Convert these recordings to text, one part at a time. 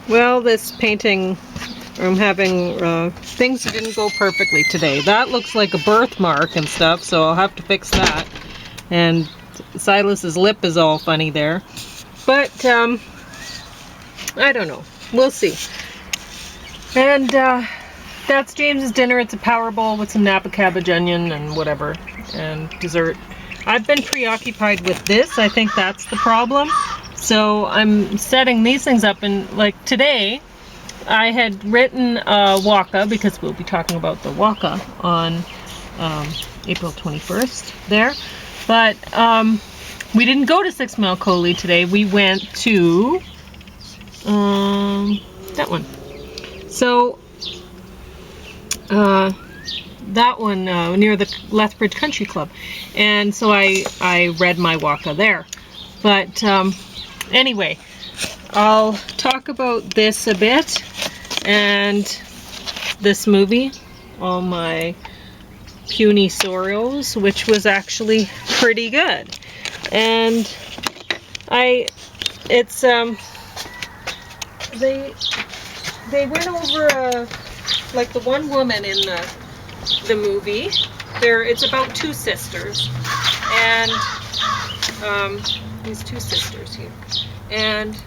Well, this painting, I'm having things didn't go perfectly today. That looks like a birthmark and stuff, so I'll have to fix that. And Silas's lip is all funny there. But I don't know. We'll see. And that's James's dinner. It's a power bowl with some Napa cabbage, onion, and whatever, and dessert. I've been preoccupied with this. I think that's the problem. So I'm setting these things up, and like today, I had written waka, because we'll be talking about the waka on April 21st there. But we didn't go to 6 Mile Coulee today. We went to that one. So that one near the Lethbridge Country Club. And so I read my waka there. But anyway, I'll talk about this a bit and this movie, all my Puny Sorrows, which was actually pretty good. And they went over like the one woman in the movie. It's about two sisters, and these two sisters here, and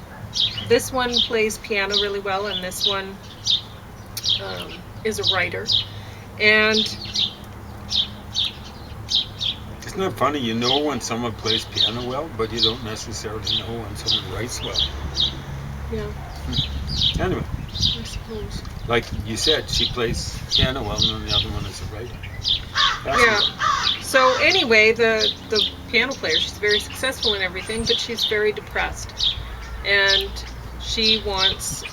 this one plays piano really well, and this one is a writer. And isn't it funny? You know when someone plays piano well, but you don't necessarily know when someone writes well. Yeah. Anyway, I suppose. Like you said, she plays piano well, and the other one is a writer. Yeah. So anyway, the piano player, she's very successful in everything, but she's very depressed, and she wants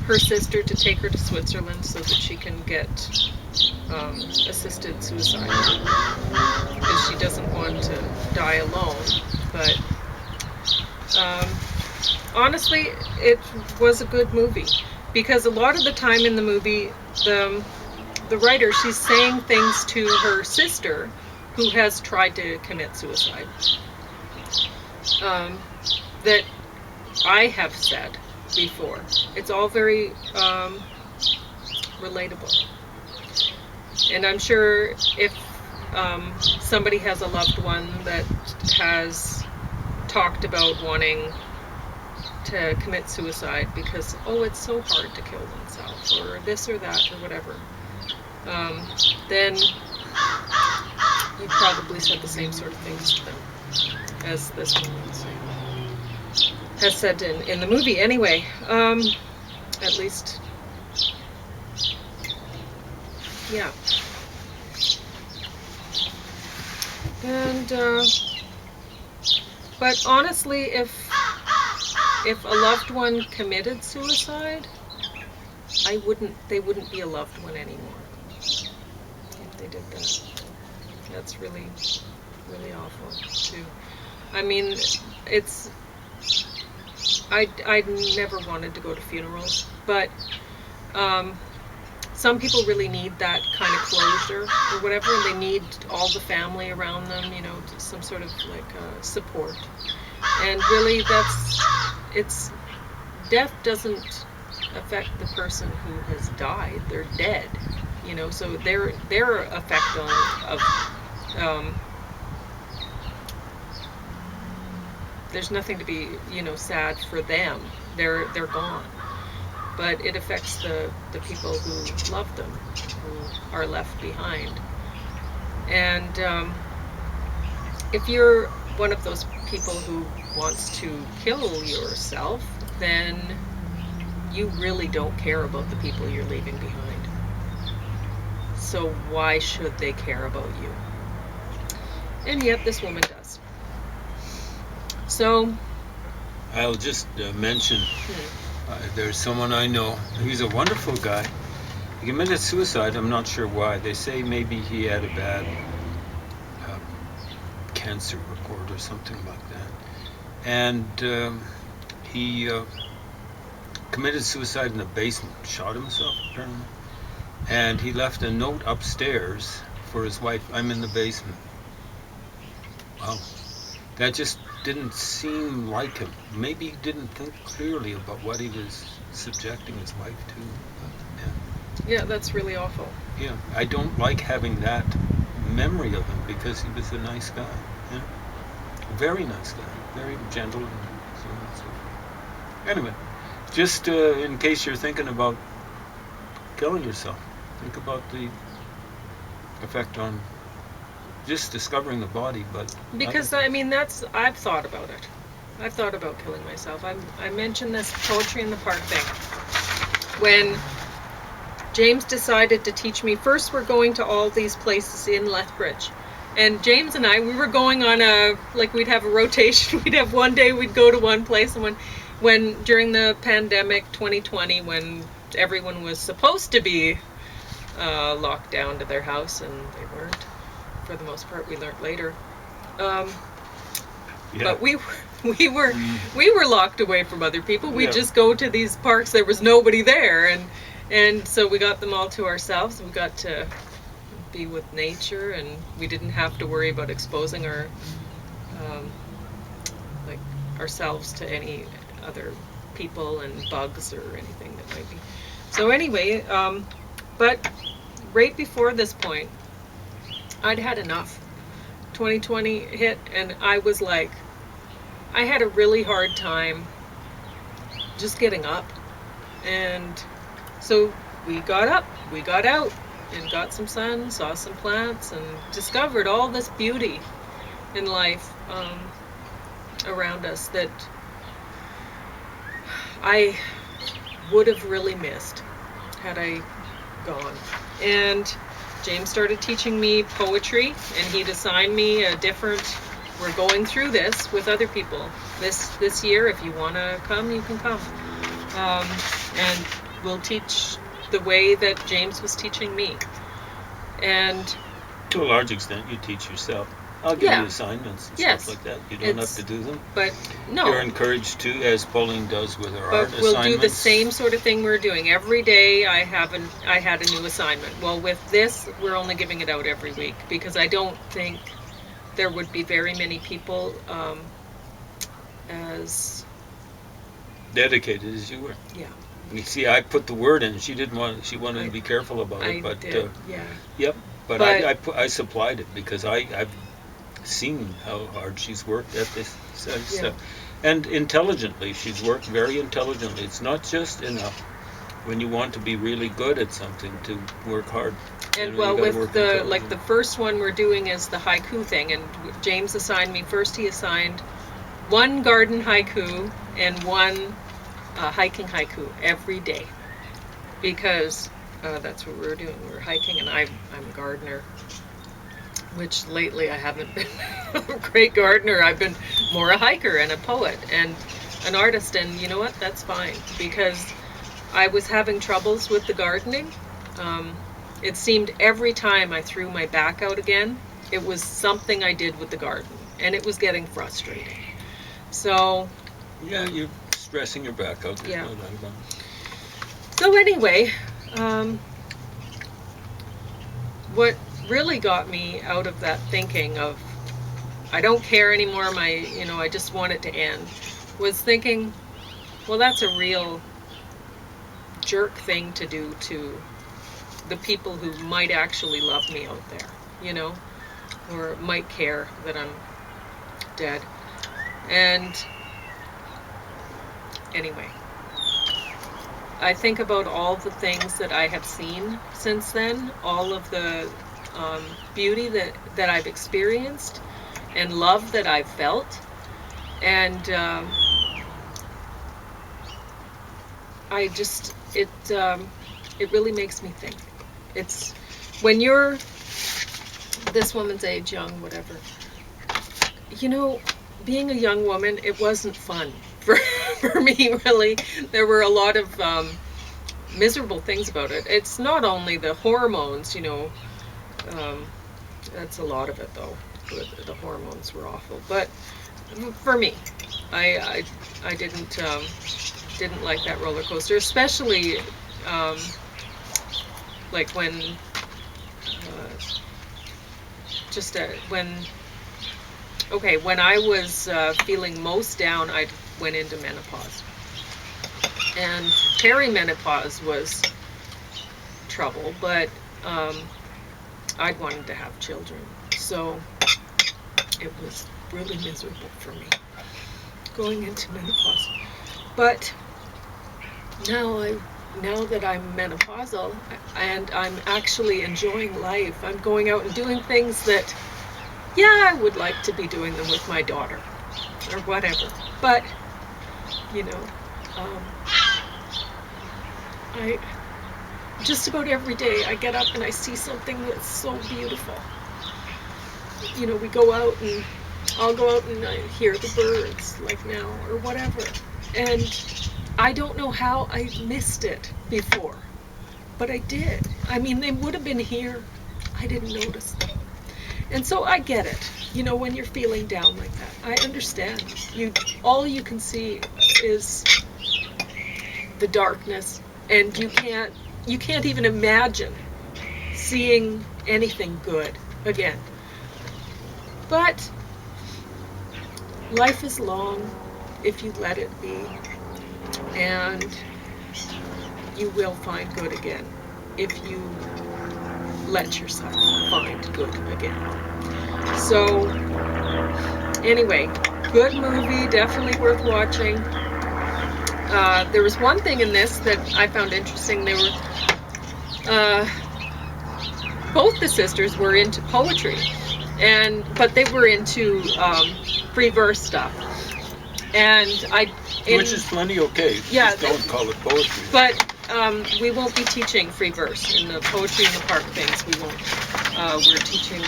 her sister to take her to Switzerland so that she can get assisted suicide, because she doesn't want to die alone. But honestly, it was a good movie, because a lot of the time in the movie, the writer, she's saying things to her sister who has tried to commit suicide that I have said before. It's all very relatable. And I'm sure if somebody has a loved one that has talked about wanting to commit suicide because, oh, it's so hard to kill oneself, or this or that, or whatever, then you probably said the same sort of things to them as this one has said in the movie. Anyway, at least, yeah. And but honestly, if a loved one committed suicide, they wouldn't be a loved one anymore if they did that. That's really, really awful too. I mean, I never wanted to go to funerals, but some people really need that kind of closure or whatever, and they need all the family around them, some sort of like support. And really, death doesn't affect the person who has died. They're dead, so their effect of there's nothing to be, sad for them. They're gone. But it affects the people who love them, who are left behind. And if you're one of those people who wants to kill yourself, then you really don't care about the people you're leaving behind. So why should they care about you? And yet this woman does. So I'll just mention, there's someone I know, he's a wonderful guy. He committed suicide, I'm not sure why. They say maybe he had a bad cancer report or something like that. And he committed suicide in the basement, shot himself apparently. And he left a note upstairs for his wife, I'm in the basement. Wow. That just didn't seem like him. Maybe he didn't think clearly about what he was subjecting his wife to. But, Yeah, that's really awful. yeah, I don't like having that memory of him because he was a nice guy. Yeah, very nice guy, very gentle, and so on and so forth. Anyway, just in case you're thinking about killing yourself, think about the effect on just discovering the body. But Because I mean, I've thought about it. I've thought about killing myself. I mentioned this poetry in the park thing when James decided to teach me. First, we're going to all these places in Lethbridge, and James and we were going on we'd have a rotation. We'd have one day we'd go to one place, and when during the pandemic 2020, when everyone was supposed to be locked down to their house, and they weren't. For the most part, we learned later. yeah. But we were locked away from other people. We'd Yeah. just go to these parks. There was nobody there, and so we got them all to ourselves. We got to be with nature, and we didn't have to worry about exposing ourselves to any other people and bugs or anything that might be. So anyway, but right before this point, I'd had enough. 2020 hit, and I was like, I had a really hard time just getting up. And so we got up, we got out, and got some sun, saw some plants, and discovered all this beauty in life around us that I would have really missed had I gone. And James started teaching me poetry, and he'd assign me we're going through this with other people this year. If you want to come, you can come. And we'll teach the way that James was teaching me. And to a large extent, you teach yourself. I'll give you assignments and stuff like that. You don't have to do them. But no. You're encouraged to, as Pauline does with her art But we'll assignments. do the same sort of thing we're doing. Every day I had a new assignment. Well, with this, we're only giving it out every week because I don't think there would be very many people as dedicated as you were. Yeah. You see, I put the word in. She wanted to be careful about it, but did, yeah. Yep. But I supplied it because I've seen how hard she's worked at this stuff, and intelligently. She's worked very intelligently. It's not just enough when you want to be really good at something to work hard. And with the first one we're doing is the haiku thing, and James assigned me first. He assigned one garden haiku and one hiking haiku every day because that's what we were doing. We were hiking, and I'm a gardener. Which lately I haven't been a great gardener. I've been more a hiker and a poet and an artist, and you know what? That's fine because I was having troubles with the gardening. It seemed every time I threw my back out again, it was something I did with the garden, and it was getting frustrating. So yeah, you're stressing your back out. Yeah. No doubt about it. So anyway, what really got me out of that thinking of I don't care anymore, I just want it to end, was thinking, well, that's a real jerk thing to do to the people who might actually love me out there, or might care that I'm dead. And anyway, I think about all the things that I have seen since then, all of the beauty that I've experienced and love that I've felt, and I just it really makes me think. It's when you're this woman's age, young, whatever, being a young woman, it wasn't fun for me, really. There were a lot of miserable things about it. It's not only the hormones, that's a lot of it, though. The hormones were awful. But for me, I didn't like that roller coaster, especially like when when okay, when I was feeling most down, I went into menopause. And perimenopause was trouble, but I'd wanted to have children. So it was really miserable for me going into menopause. But now that I'm menopausal and I'm actually enjoying life, I'm going out and doing things that, yeah, I would like to be doing them with my daughter or whatever. But, you know, I just about every day I get up and I see something that's so beautiful. You know, we go out and I'll go out and I hear the birds like now or whatever. And I don't know how I missed it before, but I did. I mean, they would have been here. I didn't notice them. And so I get it. You know, when you're feeling down like that, I understand. All you can see is the darkness, and you can't even imagine seeing anything good again. But life is long if you let it be, and you will find good again if you let yourself find good again. So anyway, good movie, definitely worth watching. There was one thing in this that I found interesting. They were both the sisters were into poetry, but they were into free verse stuff. Which is plenty okay. Yeah, just don't call it poetry. But we won't be teaching free verse in the Poetry in the Park things. We won't. We're teaching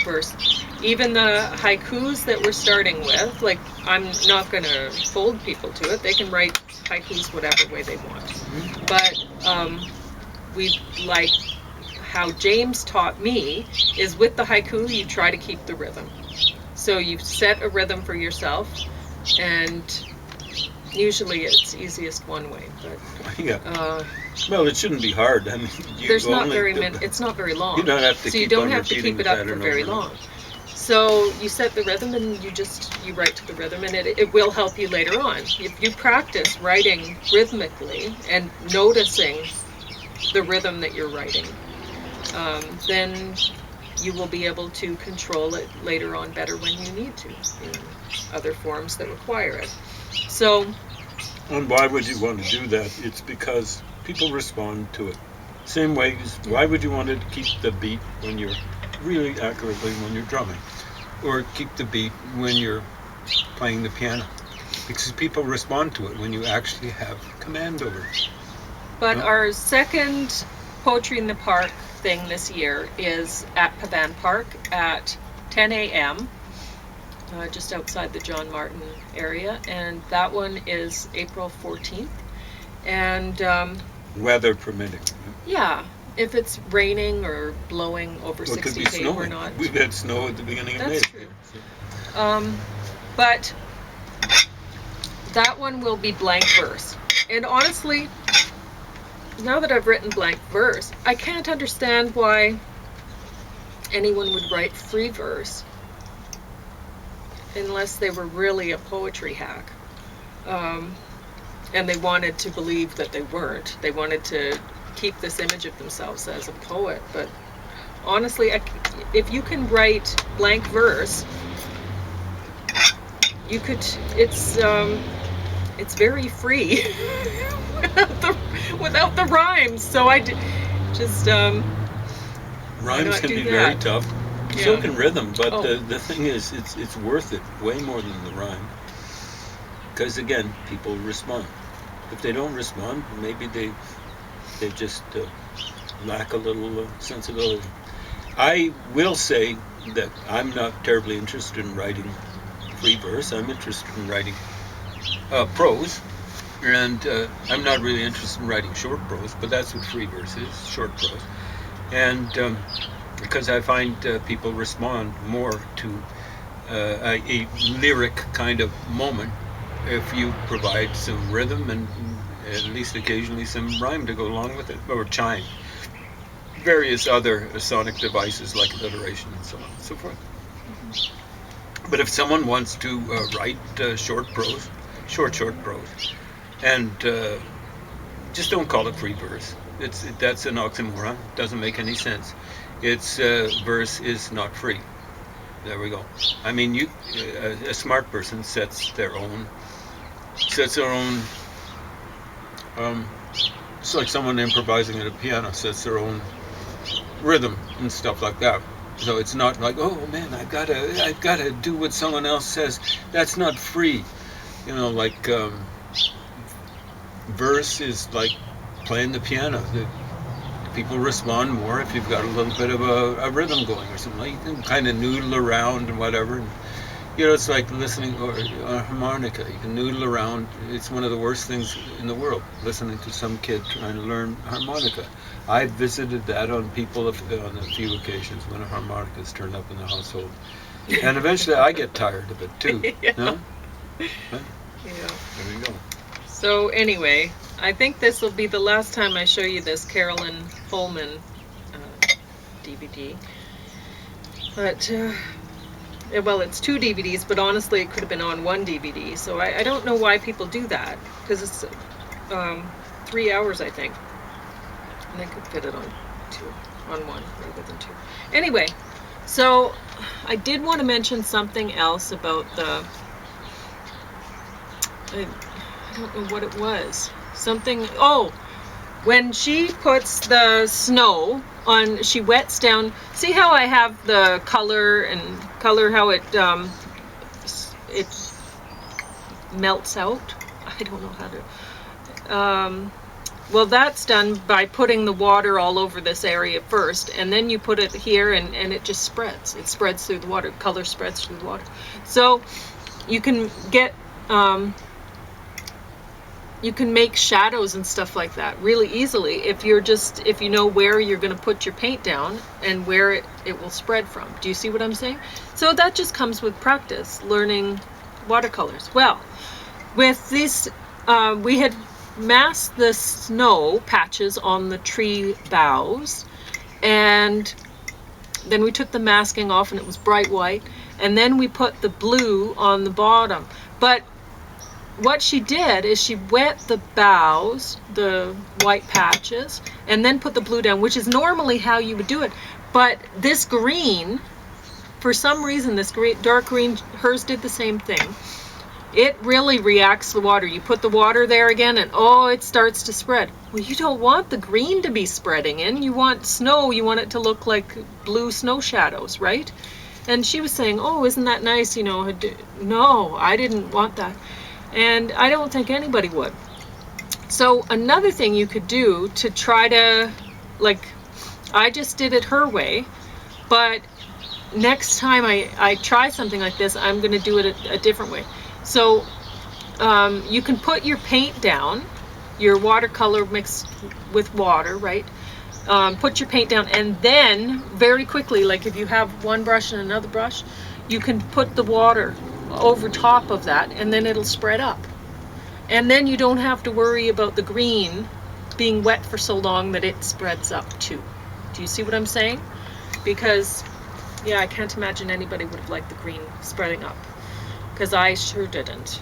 verse. Even the haikus that we're starting with, like, I'm not going to hold people to it. They can write haikus whatever way they want. Mm-hmm. But we like how James taught me is with the haiku, you try to keep the rhythm. So you set a rhythm for yourself, and usually it's easiest one way. But yeah. Well, it shouldn't be hard. I mean, it's not very long. You don't have to. So you don't have to keep it up for very long. So you set the rhythm and you write to the rhythm, and it will help you later on. If you practice writing rhythmically and noticing the rhythm that you're writing, then you will be able to control it later on better when you need to in other forms that require it. So. And why would you want to do that? It's because people respond to it. Same way as why would you want to keep the beat when you're really accurately when you're drumming, or keep the beat when you're playing the piano? Because people respond to it when you actually have command over it. But our second Poetry in the Park thing this year is at Pavan Park at 10 a.m. Just outside the John Martin area, and that one is April 14th. And weather permitting. Yeah, if it's raining or blowing over 60 feet or not. We've had snow at the beginning of May. That's true. So. But that one will be blank verse. And honestly, now that I've written blank verse, I can't understand why anyone would write free verse unless they were really a poetry hack. And they wanted to believe that they weren't. They wanted to keep this image of themselves as a poet. But honestly, if you can write blank verse, you could. It's very free without the rhymes. So I just rhymes can be very tough. Yeah. So can rhythm, but the thing is, it's worth it way more than the rhyme. Because again, people respond. If they don't respond, maybe they just lack a little sensibility. I will say that I'm not terribly interested in writing free verse. I'm interested in writing prose, and I'm not really interested in writing short prose, but that's what free verse is, short prose. And because I find people respond more to a lyric kind of moment if you provide some rhythm and at least occasionally some rhyme to go along with it, or chime. Various other sonic devices like alliteration and so on and so forth. But if someone wants to write short prose, short prose, and just don't call it free verse. That's an oxymoron. Doesn't make any sense. It's verse is not free. There we go. I mean, a smart person sets their own. It's like someone improvising at a piano sets their own rhythm and stuff like that. So it's not like, oh man, I've gotta do what someone else says. That's not free. You know, like verse is like playing the piano. People respond more if you've got a little bit of a rhythm going or something. Like you can kind of noodle around and whatever. And, you know, it's like listening or a harmonica. You can noodle around. It's one of the worst things in the world, listening to some kid trying to learn harmonica. I've visited that on people on a few occasions when a harmonica's turned up in the household. And eventually I get tired of it too. Yeah. No? Huh? Yeah. There we go. So anyway, I think this will be the last time I show you this Carolyn Pullman DVD. But, well, it's 2 DVDs, but honestly it could have been on 1 DVD. So I don't know why people do that, because it's 3 hours, I think. And they could fit it on 1 rather than 2. Anyway, so I did want to mention something else about the... I don't know what it was. Something, when she puts the snow on, she wets down, see how I have the color how it melts out? I don't know how to, well, that's done by putting the water all over this area first, and then you put it here and it just spreads. It spreads through the water, color spreads through the water. So you can get, you can make shadows and stuff like that really easily if you know where you're going to put your paint down and where it will spread from. Do you see what I'm saying? So that just comes with practice, learning watercolors. Well, with this, we had masked the snow patches on the tree boughs, and then we took the masking off and it was bright white, and then we put the blue on the bottom. But what she did is she wet the boughs, the white patches, and then put the blue down, which is normally how you would do it. But this green, for some reason, this dark green, hers did the same thing. It really reacts to the water. You put the water there again and it starts to spread. Well, you don't want the green to be spreading in. You want snow, you want it to look like blue snow shadows, right? And she was saying, oh, isn't that nice? You know, no, I didn't want that. And I don't think anybody would. So another thing you could do to try to, like, I just did it her way, but next time I try something like this, I'm going to do it a different way. So you can put your paint down, your watercolor mixed with water, right? Put your paint down, and then very quickly, like if you have one brush and another brush, you can put the water over top of that, and then it'll spread up. And then you don't have to worry about the green being wet for so long that it spreads up too. Do you see what I'm saying? Because, yeah, I can't imagine anybody would have liked the green spreading up, because I sure didn't.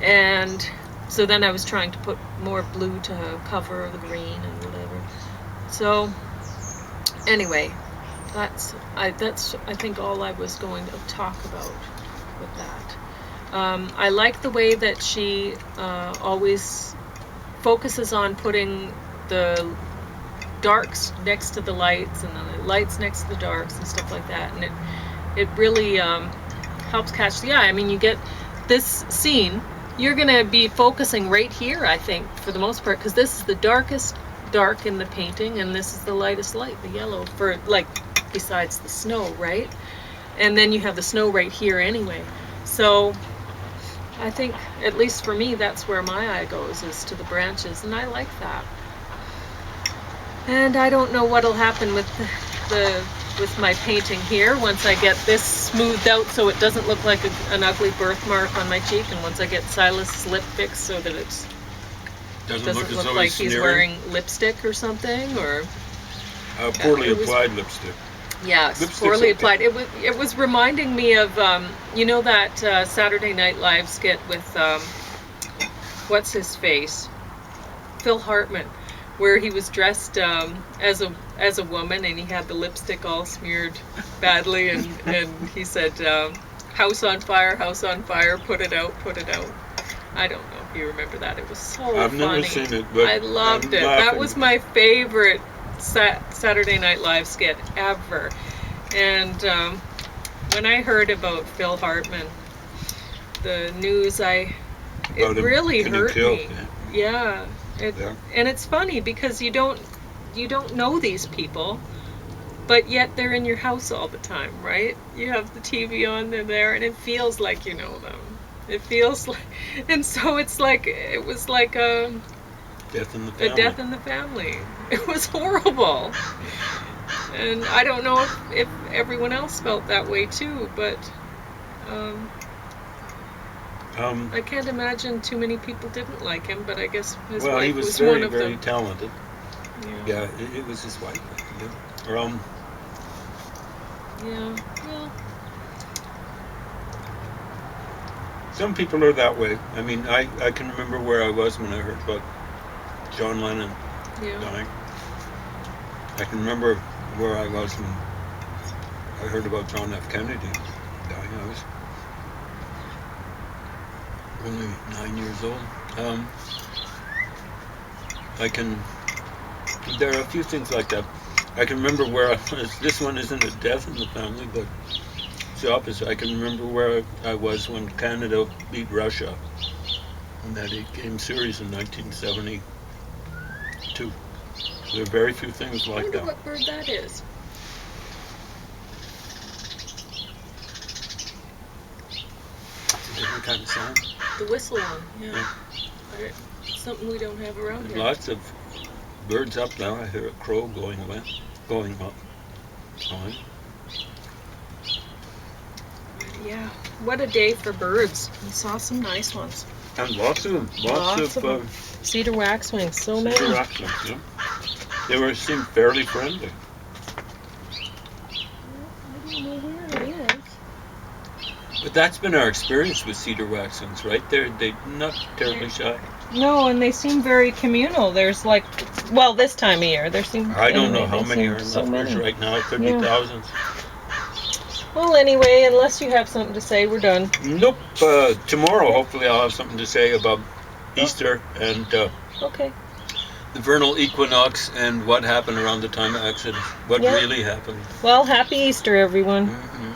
And so then I was trying to put more blue to cover the green and whatever. So anyway, that's I think all I was going to talk about with that. I like the way that she always focuses on putting the darks next to the lights and the lights next to the darks and stuff like that, and it really helps catch the eye. I mean, you get this scene, you're gonna be focusing right here, I think, for the most part, because this is the darkest dark in the painting, and this is the lightest light, the yellow, for, like, besides the snow, right? And then you have the snow right here anyway. So I think, at least for me, that's where my eye goes, is to the branches, and I like that. And I don't know what'll happen with with my painting here once I get this smoothed out so it doesn't look like an ugly birthmark on my cheek, and once I get Silas' lip fixed so that it doesn't look like he's wearing lipstick or something, or poorly applied lipstick. Yes, Lipstick's poorly okay. applied. It was reminding me of you know that Saturday Night Live skit with what's his face, Phil Hartman, where he was dressed as a woman and he had the lipstick all smeared badly and he said house on fire, put it out, put it out. I don't know if you remember that. It was so I've funny. never seen it, but I loved I'm it. laughing. That was my favorite Saturday Night Live skit ever. And when I heard about Phil Hartman, the news, it About him really getting hurt killed, me. yeah. Yeah. Yeah. And it's funny because you don't know these people, but yet they're in your house all the time, right? You have the TV on, they're there, and it feels like you know them. It feels like, and so it's like it was like a Death in the family. death in the family. It was horrible. And I don't know if everyone else felt that way too, but I can't imagine too many people didn't like him, but I guess his Well, he wife was was very, one of very them. talented. Yeah. Yeah, it was his wife. Yeah. Yeah. Well, Some people are that way. I mean, I can remember where I was when I heard about John Lennon yeah. dying. I can remember where I was when I heard about John F. Kennedy dying. I was only 9 years old. There are a few things like that. I can remember where I was. This one isn't a death in the family, but it's the opposite. I can remember where I was when Canada beat Russia in that 8-game series in 1972. There are very few things I like wonder that. what bird that is. It's a different kind of sound. The whistle one. Yeah. Yeah. It's something we don't have around There's here. lots of birds up now. I hear a crow going up. Fine. Yeah. What a day for birds. We saw some nice ones. And lots of them. Lots of them. Cedar waxwings. So many. cedar waxwings, yeah. They seemed fairly friendly. I don't know where it is. But that's been our experience with cedar waxwings, right? They're not terribly shy. No, and they seem very communal. There's like, well, this time of year, there seem. I don't know anyway, how they many seem are so left many. right now. It could Yeah. be thousands. Well, anyway, unless you have something to say, we're done. Nope. Tomorrow, hopefully, I'll have something to say about Easter and Okay. the vernal equinox and what happened around the time of Exodus. What Yeah. really happened. Well, happy Easter, everyone. Mm-hmm.